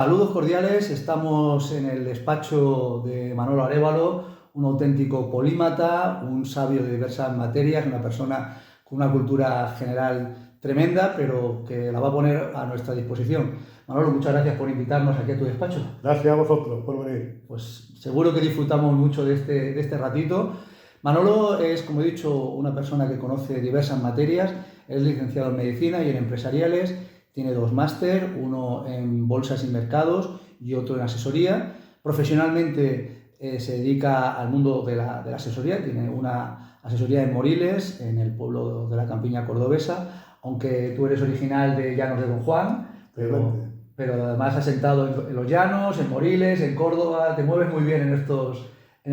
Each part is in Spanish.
Saludos cordiales, estamos en el despacho de Manolo Arévalo, un auténtico polímata, un sabio de diversas materias, una persona con una cultura general tremenda, pero que la va a poner a nuestra disposición. Manolo, muchas gracias por invitarnos aquí a tu despacho. Gracias a vosotros por venir. Pues seguro que disfrutamos mucho de este ratito. Manolo es, como he dicho, una persona que conoce diversas materias, es licenciado en medicina y en empresariales. Tiene 2 máster, uno en bolsas y mercados y otro en asesoría. Profesionalmente se dedica al mundo de la asesoría, tiene una asesoría en Moriles, en el pueblo de la campiña cordobesa, aunque tú eres original de Llanos de Don Juan, pero además has sentado en los Llanos, en Moriles, en Córdoba, te mueves muy bien en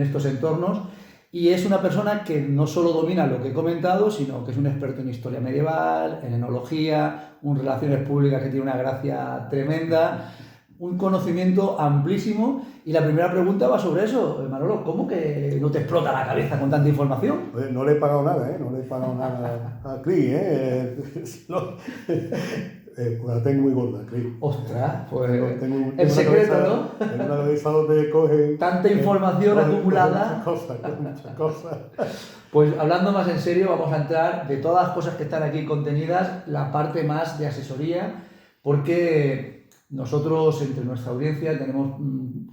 estos entornos. Y es una persona que no solo domina lo que he comentado, sino que es un experto en historia medieval, en enología, en relaciones públicas que tiene una gracia tremenda, un conocimiento amplísimo. Y la primera pregunta va sobre eso. Manolo, ¿cómo que no te explota la cabeza con tanta información? Pues no le he pagado nada, ¿eh? No le he pagado nada a Cris, ¿eh? Pues la tengo muy gorda, Cris. Ostras, pues tengo el secreto, cabeza, ¿no? tengo una cabeza donde coge... Tanta información acumulada. Muchas cosas. Pues hablando más en serio, vamos a entrar de todas las cosas que están aquí contenidas, la parte más de asesoría, porque nosotros entre nuestra audiencia tenemos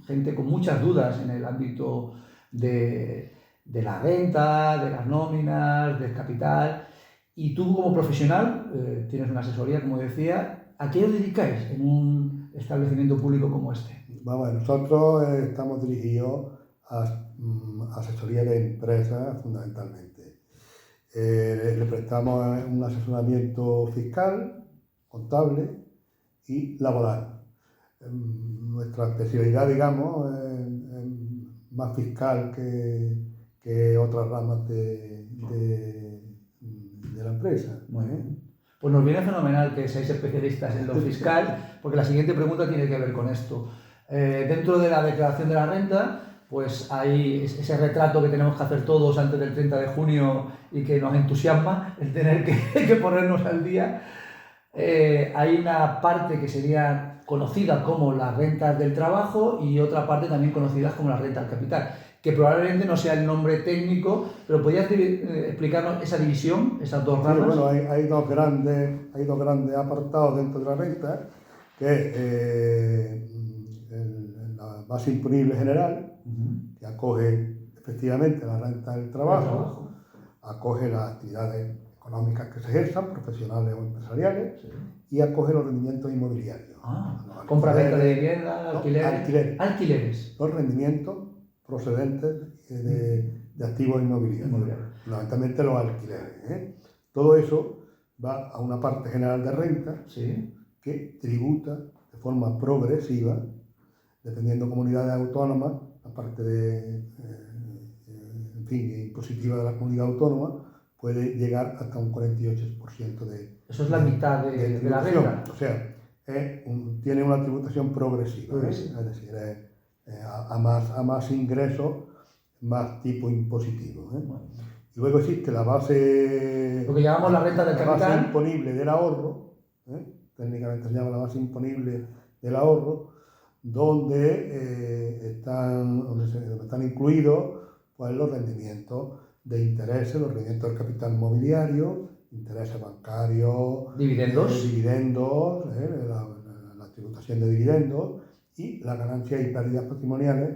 gente con muchas dudas en el ámbito de la renta, de las nóminas, del capital. Y tú como profesional tienes una asesoría, como decía. ¿A qué os dedicáis en un establecimiento público como este? Vamos, nosotros estamos dirigidos a asesoría de empresas fundamentalmente. Le prestamos un asesoramiento fiscal, contable y laboral. Nuestra especialidad, digamos, es más fiscal que otras ramas de la empresa. Muy bien. Pues nos viene fenomenal que seáis especialistas en lo fiscal, porque la siguiente pregunta tiene que ver con esto. Dentro de la declaración de la renta, pues hay ese retrato que tenemos que hacer todos antes del 30 de junio y que nos entusiasma el tener que ponernos al día. Hay una parte que sería conocida como las rentas del trabajo y otra parte también conocidas como las rentas del capital, que probablemente no sea el nombre técnico, pero ¿podrías explicarnos esa división, esas dos ramas? Sí, bueno, hay dos grandes apartados dentro de la renta, que es la base imponible general, que acoge efectivamente la renta del trabajo, acoge las actividades económicas que se ejerzan, profesionales o empresariales, sí, y acoge los rendimientos inmobiliarios. Compra-venta de vivienda, alquileres. Los rendimientos procedentes de activos inmobiliarios, fundamentalmente los alquileres. Todo eso va a una parte general de renta, sí, que tributa de forma progresiva, dependiendo de comunidades autónomas, la parte impositiva de la comunidad autónoma puede llegar hasta un 48% de... Eso es la mitad de la renta. O sea, tiene una tributación progresiva. Es decir, a más ingresos, más tipo impositivo. Y luego existe la base... Lo que llamamos la renta del capital. La base imponible del ahorro, técnicamente se llama la base imponible del ahorro, donde están incluidos pues, los rendimientos de intereses, los rendimientos del capital mobiliario, intereses bancarios, dividendos, la tributación de dividendos y las ganancias y pérdidas patrimoniales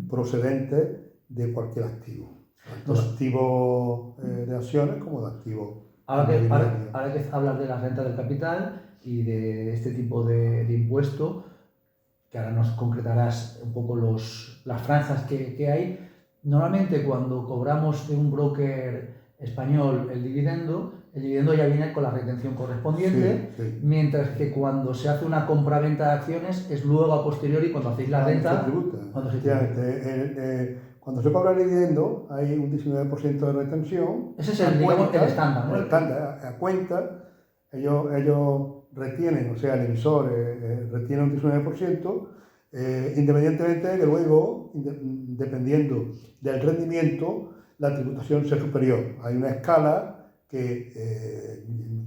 procedentes de cualquier activo, tanto de activos de acciones como de activos. Ahora que hablas de la renta del capital y de este tipo de impuesto, que ahora nos concretarás un poco las franjas que hay. Normalmente cuando cobramos de un broker español el dividendo ya viene con la retención correspondiente, sí, sí, mientras que cuando se hace una compra-venta de acciones es luego a posteriori cuando hacéis la renta. Cuando se cobra el dividendo hay un 19% de retención. Ese es el estándar, ¿no? El estándar, a cuenta, ellos retienen, o sea, el emisor retiene un 19%, independientemente de que luego, dependiendo del rendimiento, la tributación sea superior. Hay una escala que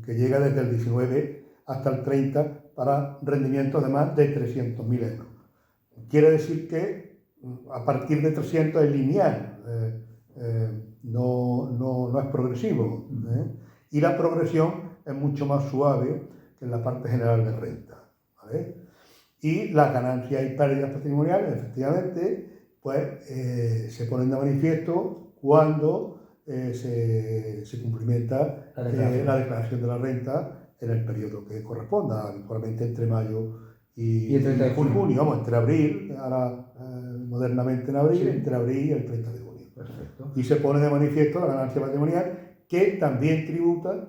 llega desde el 19 hasta el 30 para rendimientos de más de 300.000 euros. Quiere decir que a partir de 300 es lineal, no es progresivo, y la progresión es mucho más suave que en la parte general de renta, ¿vale? Y las ganancias y pérdidas patrimoniales, efectivamente, pues se ponen de manifiesto cuando se cumplimenta la declaración de la renta en el periodo que corresponda, habitualmente entre mayo y el 30 de junio. Vamos, entre abril, ahora modernamente en abril, Sí. entre abril y el 30 de junio. Perfecto. Y se pone de manifiesto la ganancia patrimonial, que también tributa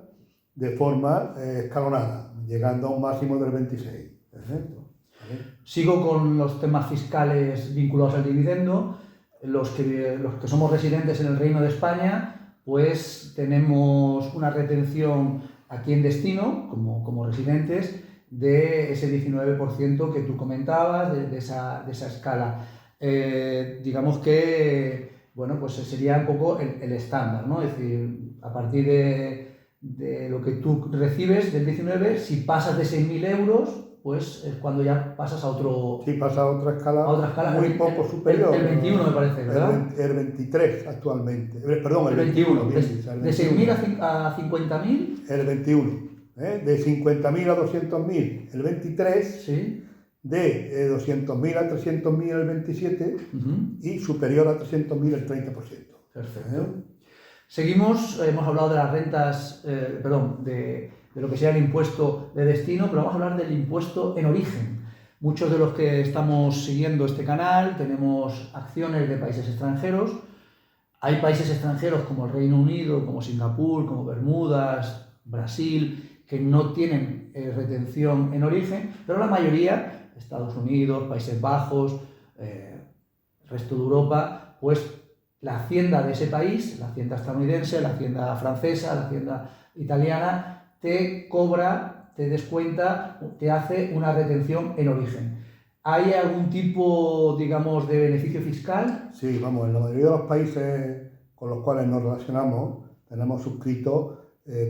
de forma escalonada, llegando a un máximo del 26%. Perfecto. Sigo con los temas fiscales vinculados al dividendo. Los que somos residentes en el Reino de España, pues tenemos una retención aquí en destino, como residentes, de ese 19% que tú comentabas, de esa escala. Digamos que, bueno, pues sería un poco el estándar, ¿no? Es decir, a partir de lo que tú recibes del 19, si pasas de 6.000 euros, pues es cuando ya pasas a otro... Sí, pasa a otra escala muy poco superior. El 21 me parece, ¿verdad? El 23 actualmente. Perdón, el 21. Bien, De 6.000 a 50.000. El 21. De 50.000 a 200.000 el 23. Sí. De 200.000 a 300.000 el 27. Y superior a 300.000 el 30%. Perfecto. Seguimos, hemos hablado de las rentas, de lo que sea el impuesto de destino, pero vamos a hablar del impuesto en origen. Muchos de los que estamos siguiendo este canal tenemos acciones de países extranjeros. Hay países extranjeros como el Reino Unido, como Singapur, como Bermudas, Brasil, que no tienen retención en origen, pero la mayoría, Estados Unidos, Países Bajos, resto de Europa, pues la hacienda de ese país, la hacienda estadounidense, la hacienda francesa, la hacienda italiana, te cobra, te descuenta, te hace una retención en origen. ¿Hay algún tipo, digamos, de beneficio fiscal? Sí, vamos, en la mayoría de los países con los cuales nos relacionamos tenemos suscrito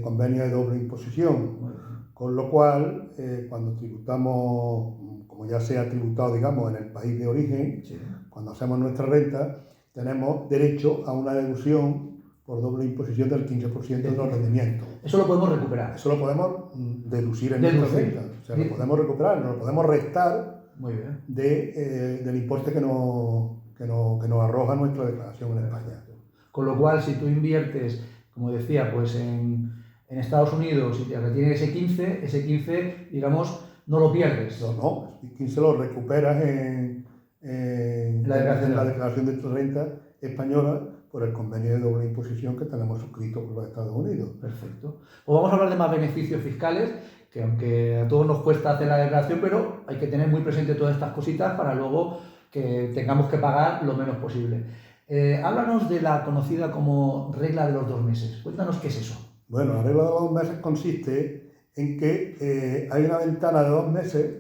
convenios de doble imposición, con lo cual cuando tributamos, como ya sea tributado, digamos, en el país de origen, sí, cuando hacemos nuestra renta, tenemos derecho a una deducción por doble imposición del 15% de los rendimientos. Eso lo podemos recuperar. Eso lo podemos deducir en nuestra renta. O sea, lo podemos recuperar, no lo podemos restar. Muy bien. Del importe que nos arroja nuestra declaración en España. Con lo cual, si tú inviertes, como decía, pues en Estados Unidos y te retienes ese 15, digamos, no lo pierdes. No, el 15 lo recuperas en la declaración de renta española por el convenio de doble imposición que tenemos suscrito por los Estados Unidos. Perfecto. Pues vamos a hablar de más beneficios fiscales, que aunque a todos nos cuesta hacer la declaración, pero hay que tener muy presente todas estas cositas para luego que tengamos que pagar lo menos posible. Háblanos de la conocida como regla de los 2 meses. Cuéntanos qué es eso. Bueno, la regla de los 2 meses consiste en que hay una ventana de 2 meses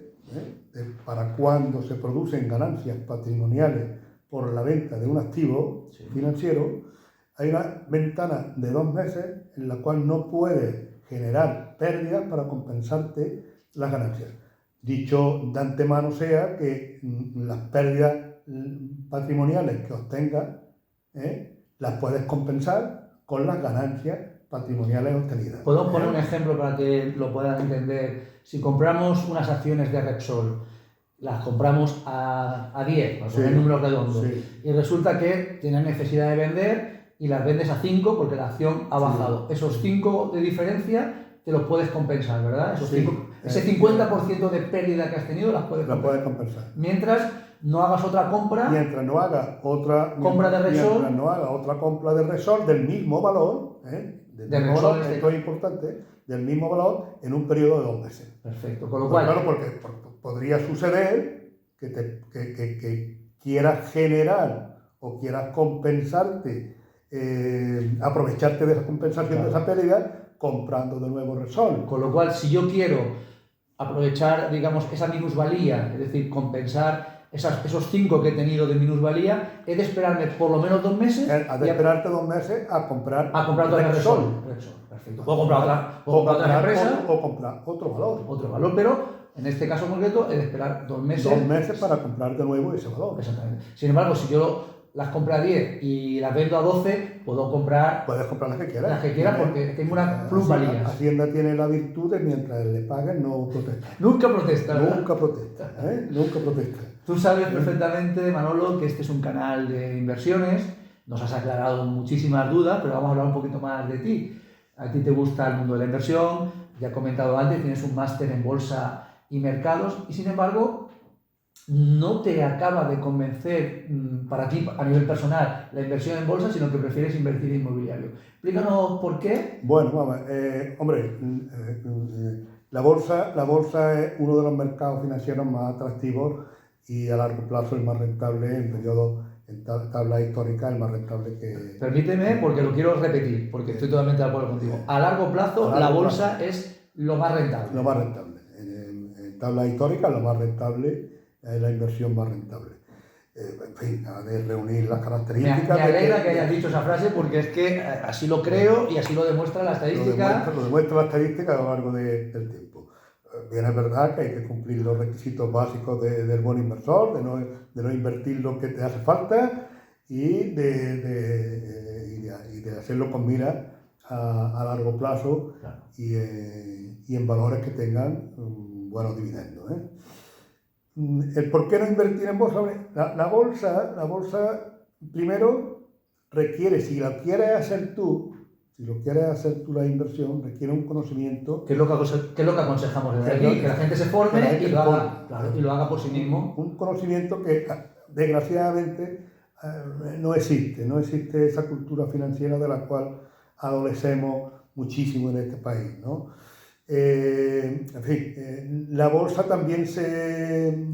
para cuando se producen ganancias patrimoniales por la venta de un activo financiero. Hay una ventana de 2 meses en la cual no puedes generar pérdidas para compensarte las ganancias. Dicho de antemano sea que las pérdidas patrimoniales que obtengas las puedes compensar con las ganancias patrimoniales obtenidas. Podemos poner un ejemplo para que lo puedan entender. Si compramos unas acciones de Repsol, las compramos a 10, para poner números redondos, y resulta que tienes necesidad de vender y las vendes a 5 porque la acción ha bajado. Esos 5 de diferencia te los puedes compensar, ¿verdad? Ese 50% de pérdida que has tenido las puedes compensar. Mientras no hagas otra compra. Mientras no hagas otra compra de Repsol. Mientras no hagas otra compra de Repsol del mismo valor, esto es importante, del mismo valor en un periodo de 2 meses. Perfecto. Con lo cual, claro, porque podría suceder que quieras generar o quieras compensarte, aprovecharte de esa compensación de esa pérdida comprando de nuevo Repsol. Con lo cual, si yo quiero aprovechar, digamos, esa minusvalía, es decir, compensar esos 5 que he tenido de minusvalía, he de esperarme por lo menos 2 meses. Has de esperarte 2 meses a comprar Repsol. Perfecto. Puedo comprar otra empresa. O comprar otro valor. Otro valor, pero en este caso concreto, he de esperar 2 meses. 2 meses para comprar de nuevo ese valor. Exactamente. Sin embargo, si yo las compro a 10 y las vendo a 12, puedo comprar... Puedes comprar las que quieras. Las que quieras porque tengo unas plusvalías. Hacienda tiene la virtud de mientras le paguen no protesta. Nunca protesta, ¿verdad? Nunca protesta, Nunca protesta. Tú sabes perfectamente, Manolo, que este es un canal de inversiones. Nos has aclarado muchísimas dudas, pero vamos a hablar un poquito más de ti. A ti te gusta el mundo de la inversión, ya he comentado antes, tienes un máster en bolsa y mercados, y sin embargo, no te acaba de convencer para ti, a nivel personal, la inversión en bolsa, sino que prefieres invertir en inmobiliario. Explícanos por qué. Bueno, vamos, hombre, la bolsa es uno de los mercados financieros más atractivos y a largo plazo el más rentable en periodo, en tabla histórica, el más rentable que... Permíteme, porque lo quiero repetir, porque estoy totalmente de acuerdo contigo. A largo plazo, la bolsa es lo más rentable. Lo más rentable. En tabla histórica, lo más rentable es la inversión más rentable. En fin, ha de reunir las características... Me alegra que hayas dicho esa frase porque es que así lo creo y así lo demuestra la estadística. Lo demuestra la estadística a lo largo del tiempo. Bien, es verdad que hay que cumplir los requisitos básicos del buen inversor, de no invertir lo que te hace falta y de hacerlo con mira a largo plazo, claro, y en valores que tengan buenos dividendos. El por qué no invertir en bolsa. La bolsa primero requiere, si lo quieres hacer tú la inversión, requiere un conocimiento. ¿Qué es lo que aconsejamos desde aquí? Que la gente se forme y lo haga por sí mismo. Un conocimiento que desgraciadamente no existe esa cultura financiera de la cual adolecemos muchísimo en este país, ¿no? En fin, la bolsa también se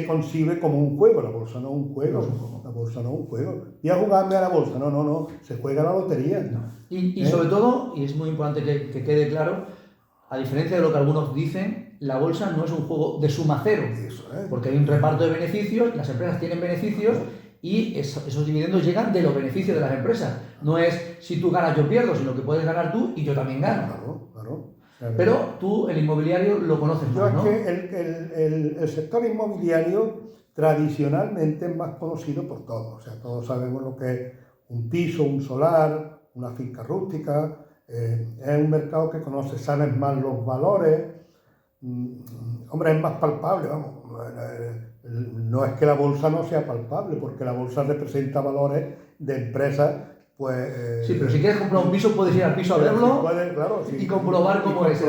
concibe como un juego. La bolsa no es un juego. La bolsa no es un juego. ¿Y a jugarme a la bolsa? No. Se juega a la lotería. No. Y sobre todo, y es muy importante que quede claro, a diferencia de lo que algunos dicen, la bolsa no es un juego de suma cero. Eso, porque hay un reparto de beneficios, las empresas tienen beneficios y esos dividendos llegan de los beneficios de las empresas. No es si tú ganas yo pierdo, sino que puedes ganar tú y yo también gano. Claro. Pero tú el inmobiliario lo conoces más, ¿no? Es que el sector inmobiliario tradicionalmente es más conocido por todos. O sea, todos sabemos lo que es un piso, un solar, una finca rústica. Es un mercado que conoce, sabes más los valores. Hombre, es más palpable, vamos. No es que la bolsa no sea palpable, porque la bolsa representa valores de empresas. Pues, sí, pero si quieres comprar un piso, puedes ir al piso a verlo y comprobar cómo es.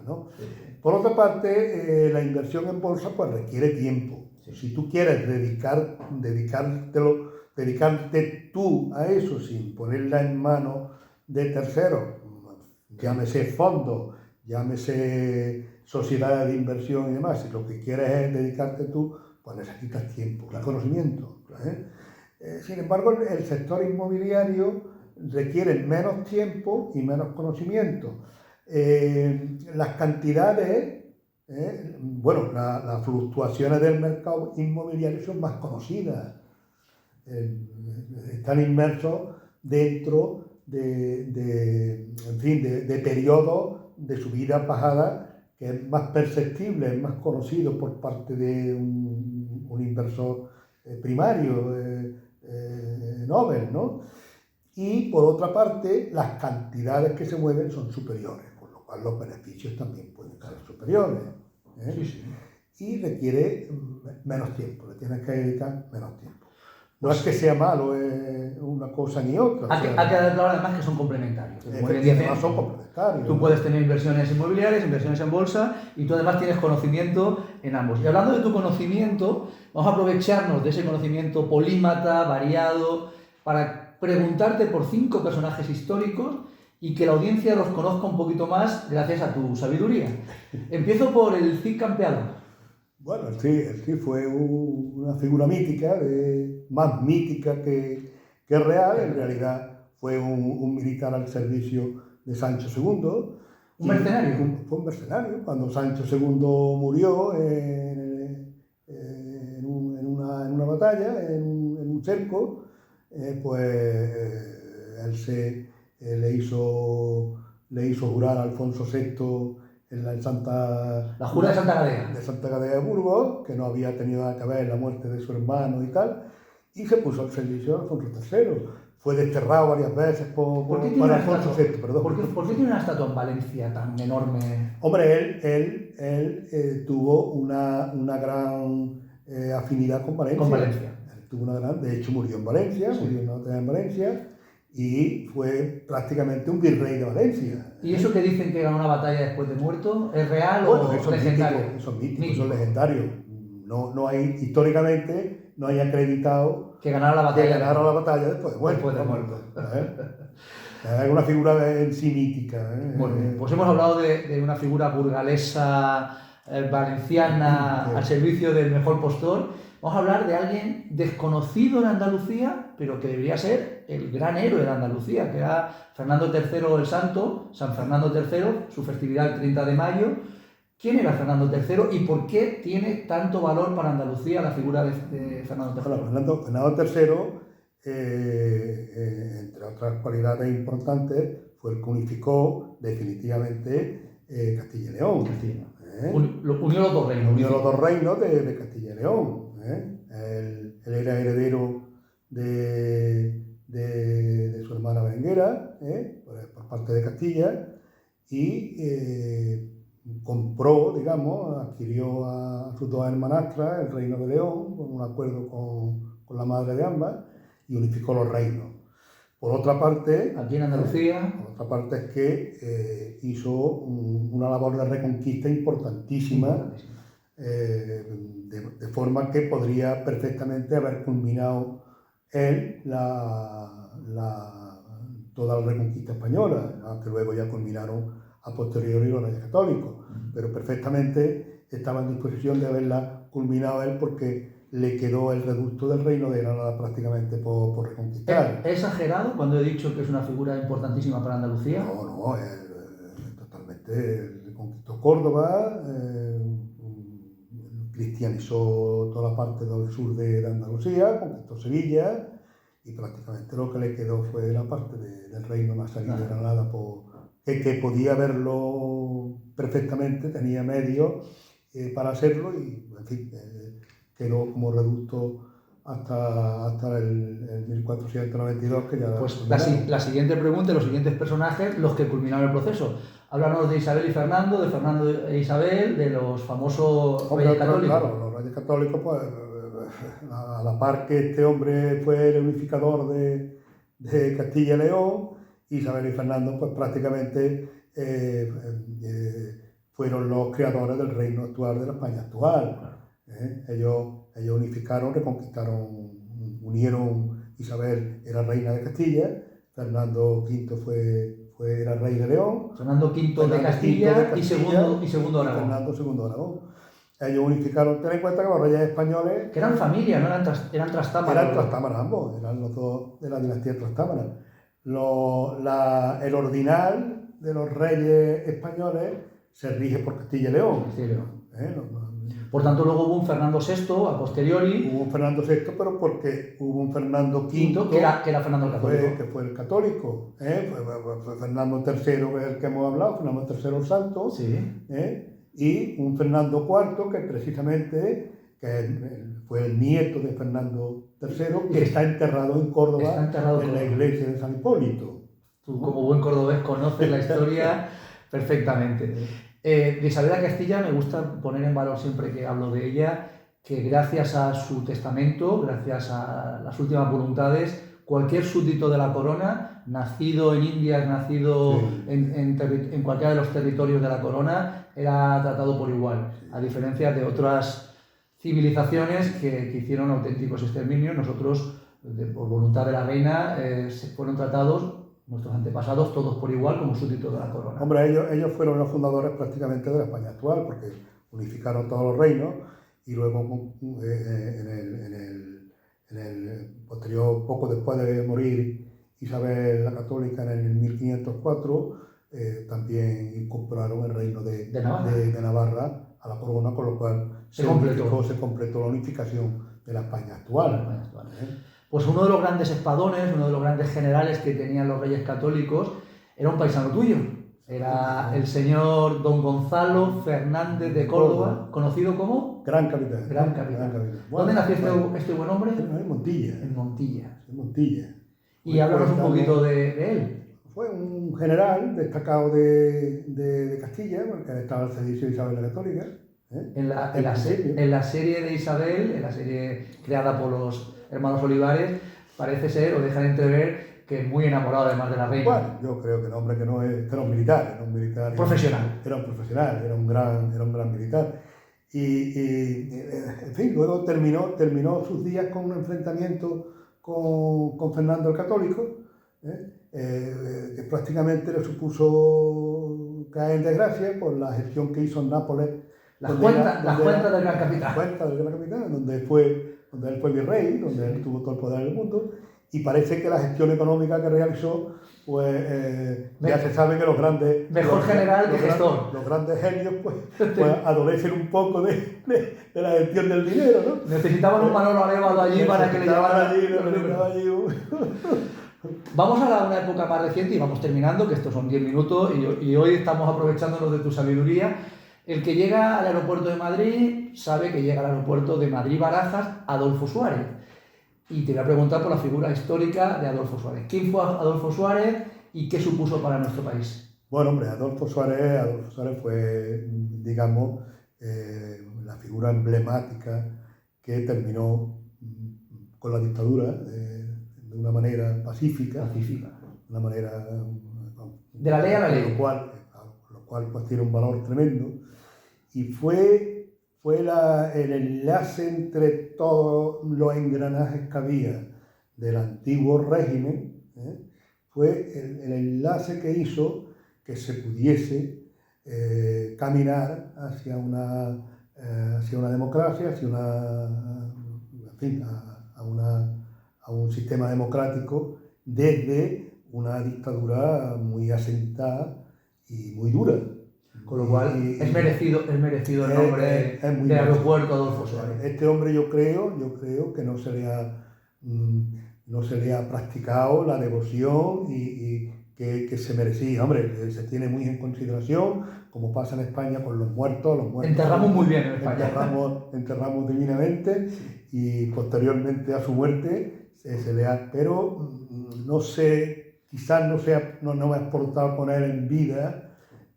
¿No? Sí. Por otra parte, la inversión en bolsa pues requiere tiempo. Sí. Si tú quieres dedicarte tú a eso sin ponerla en manos de terceros, llámese fondos, llámese sociedades de inversión y demás, si lo que quieres es dedicarte tú, pues necesitas tiempo y conocimiento. Sin embargo, el sector inmobiliario requiere menos tiempo y menos conocimiento. Las cantidades, las fluctuaciones del mercado inmobiliario son más conocidas. Están inmersos dentro de periodos de subidas, bajadas, que es más perceptible, es más conocido por parte de un inversor primario, Nobel, ¿no? Y por otra parte, las cantidades que se mueven son superiores, con lo cual los beneficios también pueden ser superiores. Sí. Y requiere menos tiempo, le tienes que dedicar menos tiempo. No es que sea malo una cosa ni otra. Ha quedado claro además que son complementarios. Efectivamente, son complementarios. Tú puedes tener inversiones inmobiliarias, inversiones en bolsa y tú además tienes conocimiento en ambos. Y hablando de tu conocimiento, vamos a aprovecharnos de ese conocimiento polímata, variado, para preguntarte por 5 personajes históricos y que la audiencia los conozca un poquito más gracias a tu sabiduría. Empiezo por el Cid Campeador. Bueno, el Cid fue una figura mítica, más mítica que real. En realidad fue un militar al servicio de Sancho II. ¿Un mercenario? Fue un mercenario. Cuando Sancho II murió en una batalla, en un cerco, él le hizo jurar a Alfonso VI en Santa... La jura de Santa Gadea. De Santa Gadea de Burgos, que no había tenido nada que ver en la muerte de su hermano y tal, y se puso al servicio de Alfonso III. Fue desterrado varias veces por Alfonso VI, perdón. ¿Por qué tiene una estatua en Valencia tan enorme? Hombre, él tuvo una gran afinidad con Valencia. Con Valencia. De hecho, murió en Valencia, Sí. murió en una batalla en Valencia, y fue prácticamente un virrey de Valencia. ¿Y eso que dicen que ganó una batalla después de muerto es real o Eso legendario? Esos míticos, son legendarios. No hay, históricamente, no hay acreditado que ganara la batalla después de muerto. Es una figura en sí mítica. Muy bien, pues hemos hablado de una figura burgalesa, valenciana, al servicio del mejor postor. Vamos a hablar de alguien desconocido en Andalucía, pero que debería ser el gran héroe de Andalucía, que era Fernando III el Santo, San Fernando III, su festividad el 30 de mayo. ¿Quién era Fernando III y por qué tiene tanto valor para Andalucía la figura de Fernando III? Bueno, Fernando III, entre otras cualidades importantes, fue el que unificó definitivamente Castilla y León. Unió los dos reinos. Unió los dos reinos de Castilla y León. Él era heredero de su hermana Berenguera, por parte de Castilla, y compró, digamos, adquirió a sus dos hermanastras el reino de León, con un acuerdo con la madre de ambas, y unificó los reinos. Por otra parte, aquí en Andalucía, por otra parte es que hizo una labor de reconquista importantísima. De forma que podría perfectamente haber culminado él toda la reconquista española, aunque luego ya culminaron a posteriori los reyes católicos, pero perfectamente estaba en disposición de haberla culminado él porque le quedó el reducto del reino de Granada prácticamente por reconquistar. ¿He exagerado cuando he dicho que es una figura importantísima para Andalucía? No, totalmente. Reconquistó Córdoba, cristianizó toda la parte del sur de Andalucía, conquistó Sevilla, y prácticamente lo que le quedó fue la parte del reino nazarí de Granada, que podía verlo perfectamente, tenía medios para hacerlo, y en fin, quedó como reducto hasta el 1492, que ya... Pues la siguiente pregunta, los siguientes personajes, los que culminaron el proceso. Háblanos de Isabel y Fernando, de Fernando e Isabel, de los famosos reyes católicos. Claro, los reyes católicos, pues, a la par que este hombre fue el unificador de Castilla y León, Isabel y Fernando, pues prácticamente fueron los creadores del reino actual, de la España actual. Ellos unificaron, reconquistaron, unieron. Isabel era reina de Castilla, Fernando V era rey de León. Fernando V de Castilla y segundo Aragón. Fernando II de Aragón. Ellos unificaron. Ten en cuenta que los reyes españoles... Que eran familia, no eran trastámaras. Eran trastámaras ambos, eran los dos de la dinastía Trastámara. El ordinal de los reyes españoles se rige por Castilla y León. Por tanto, luego hubo un Fernando VI a posteriori. Hubo un Fernando VI, pero porque hubo un Fernando V que era Fernando el Católico. Que fue el católico. Fue Fernando III, que es el que hemos hablado, Fernando III el Santo. Sí. Y un Fernando IV, que precisamente fue el nieto de Fernando III, que está enterrado en Córdoba, en la iglesia de San Hipólito. Tú, como buen cordobés, conoces la historia perfectamente. De Isabel de Castilla me gusta poner en valor siempre que hablo de ella que gracias a su testamento, gracias a las últimas voluntades, cualquier súbdito de la corona, nacido en Indias, nacido en cualquiera de los territorios de la corona, era tratado por igual, a diferencia de otras civilizaciones que hicieron auténticos exterminios. Nosotros, por voluntad de la reina, fueron tratados, nuestros antepasados, todos por igual, como súbditos de la corona. Hombre, ellos fueron los fundadores prácticamente de la España actual, porque unificaron todos los reinos, y luego en el posterior, poco después de morir Isabel la Católica en el 1504, también incorporaron el reino de Navarra a la corona, con lo cual se completó la unificación de la España actual. Pues uno de los grandes espadones, uno de los grandes generales que tenían los reyes católicos, era un paisano tuyo, Era el señor don Gonzalo Fernández de Córdoba, conocido como Gran capitán. Gran Capitán. Bueno, ¿Dónde nació este buen hombre? En Montilla. En Montilla. En Montilla. Y háblanos un poquito de él. Fue un general destacado de Castilla, porque estaba al servicio de Isabel la Católica. En la serie de Isabel, en la serie creada por los hermanos Olivares, parece ser, o dejan entrever, que muy enamorado además de la reina. Bueno, yo creo que el hombre que era un militar, Profesional. Era un profesional, era un gran militar. En fin, luego terminó sus días con un enfrentamiento con Fernando el Católico, que prácticamente le supuso caer en desgracia por la gestión que hizo en Nápoles. Las cuentas del Gran Capitán. Las cuentas del Gran Capitán, donde él fue virrey, donde él tuvo todo el poder del mundo. Y parece que la gestión económica que realizó, pues ya se sabe que los grandes... Mejor general que gestor. Los grandes genios, pues adolecen un poco de la gestión del dinero, ¿no? Necesitaban un Manolo Arévalo allí para que le llevaran... Vamos a una época más reciente y vamos terminando, que estos son 10 minutos y hoy estamos aprovechándonos de tu sabiduría. El que llega al aeropuerto de Madrid sabe que llega al aeropuerto de Madrid-Barajas Adolfo Suárez. Y te voy a preguntar por la figura histórica de Adolfo Suárez. ¿Quién fue Adolfo Suárez y qué supuso para nuestro país? Bueno, hombre, Adolfo Suárez fue, digamos, la figura emblemática que terminó con la dictadura de una manera pacífica. Una manera... De la ley a la ley. Lo cual pues, tiene un valor tremendo. Y fue el enlace entre todos los engranajes que había del antiguo régimen, fue el enlace que hizo que se pudiese caminar hacia una democracia, a un sistema democrático desde una dictadura muy asentada y muy dura. Con lo cual es merecido el nombre de aeropuerto Adolfo Suárez. Este hombre yo creo que no se le ha practicado la devoción y que se merecía. Hombre, se tiene muy en consideración, como pasa en España con los muertos. Enterramos muy bien en España. Enterramos divinamente y posteriormente a su muerte se le ha... Pero no sé, quizás no me ha exportado con él en vida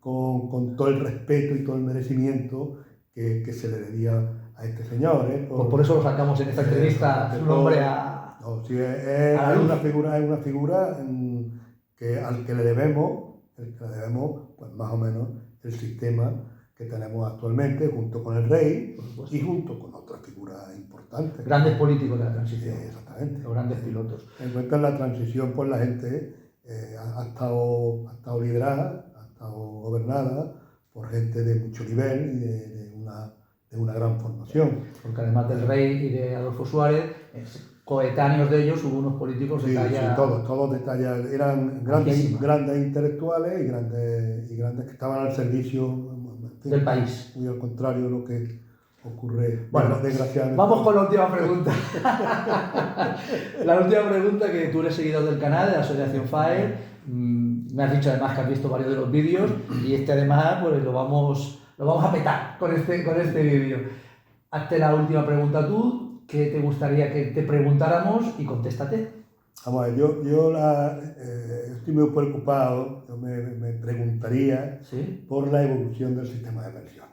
con todo el respeto y todo el merecimiento que se le debía a este señor. Pues por eso lo sacamos en esta entrevista, su nombre a... No, sí, es una figura al que le debemos pues más o menos el sistema que tenemos actualmente, junto con el rey y junto con otras figuras importantes. Grandes políticos de la transición. Exactamente. Los grandes pilotos. En cuenta en la transición, pues la gente ha estado liderada, ha estado gobernada por gente de mucho nivel y de una gran formación. Porque además del rey y de Adolfo Suárez, coetáneos de ellos hubo unos políticos de talla... Sí, todos de talla. Eran grandes intelectuales y grandes que estaban al servicio del país. Muy al contrario de lo que ocurre, bueno, desgraciadamente. Vamos con la última pregunta. La última pregunta, que tú eres seguidor del canal, de la Asociación FAE. Me has dicho además que has visto varios de los vídeos y además pues lo vamos a petar con este vídeo. Hazte la última pregunta tú, que te gustaría que te preguntáramos y contéstate. Vamos a ver, yo estoy muy preocupado, yo me preguntaría por la evolución del sistema de pensiones.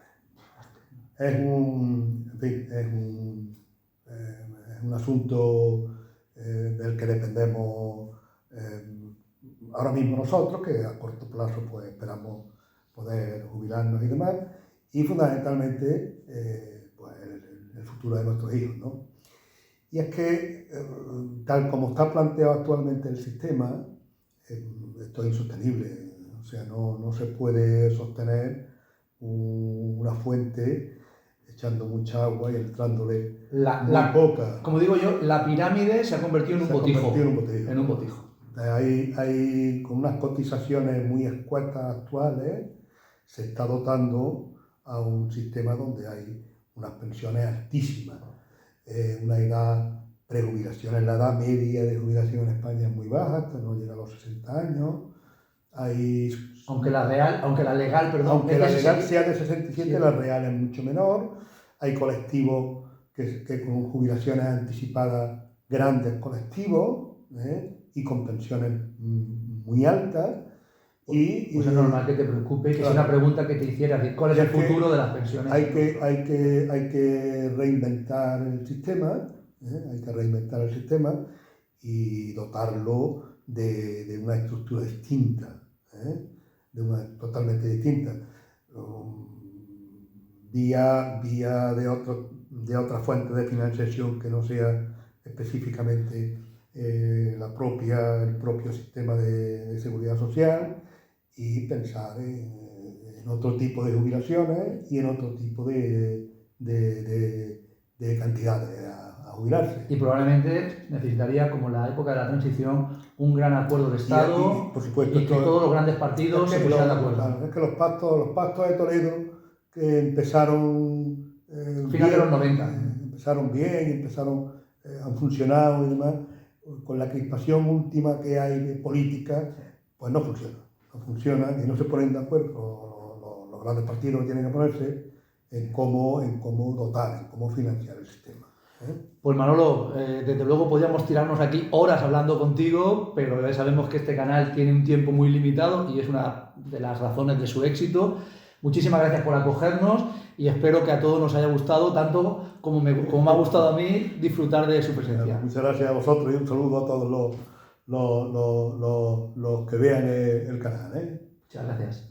Es un asunto del que dependemos ahora mismo nosotros, que a corto plazo pues esperamos poder jubilarnos y demás, y fundamentalmente pues el futuro de nuestros hijos, ¿no? Y es que, tal como está planteado actualmente el sistema, esto es insostenible. O sea, no se puede sostener una fuente echando mucha agua y entrándole muy poca. Como digo yo, la pirámide se ha convertido en un botijo. Hay con unas cotizaciones muy escuetas actuales, se está dotando a un sistema donde hay unas pensiones altísimas. Una edad prejubilación, la edad media de jubilación en España es muy baja, hasta no llega a los 60 años. Aunque la legal, perdón, Aunque es la de legal 67. sea de 67, Sí. la real es mucho menor. Hay colectivos que con jubilaciones anticipadas, grandes colectivos, y con pensiones muy altas. Pues es normal que te preocupe, que claro, sea una pregunta que te hiciera, de cuál es el futuro de las pensiones. hay que reinventar el sistema, hay que reinventar el sistema y dotarlo de una estructura distinta, totalmente distinta. Vía de otra fuente de financiación que no sea específicamente el propio sistema de seguridad social, y pensar en otro tipo de jubilaciones y en otro tipo de cantidades a jubilarse. Y probablemente necesitaría, como en la época de la transición, un gran acuerdo de Estado Por supuesto, y que todos los grandes partidos se pusieran de acuerdo. Claro, es que los pactos de Toledo, que empezaron Final de los 90. empezaron bien, han funcionado y demás, con la crispación última que hay de política, pues no funcionan y no se ponen de acuerdo. Los grandes partidos tienen que ponerse en cómo dotar, en cómo financiar el sistema. Pues Manolo, desde luego podríamos tirarnos aquí horas hablando contigo, pero ya sabemos que este canal tiene un tiempo muy limitado y es una de las razones de su éxito. Muchísimas gracias por acogernos y espero que a todos nos haya gustado, tanto como me ha gustado a mí, disfrutar de su presencia. Muchas gracias a vosotros y un saludo a todos los que vean el canal. Muchas gracias.